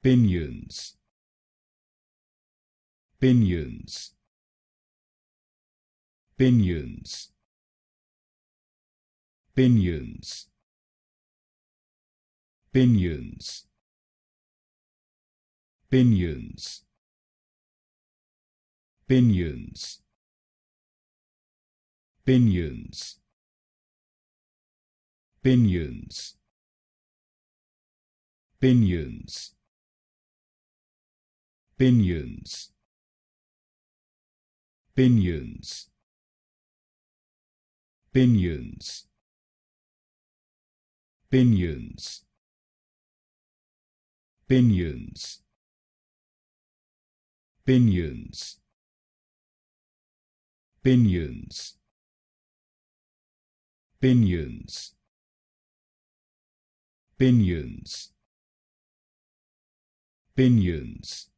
Pinions, pinions, pinions, pinions, pinions, pinions, pinions, pinions, pinions, pinions, pinions, pinions, pinions, pinions, pinions, pinions, pinions, pinions, pinions, pinions,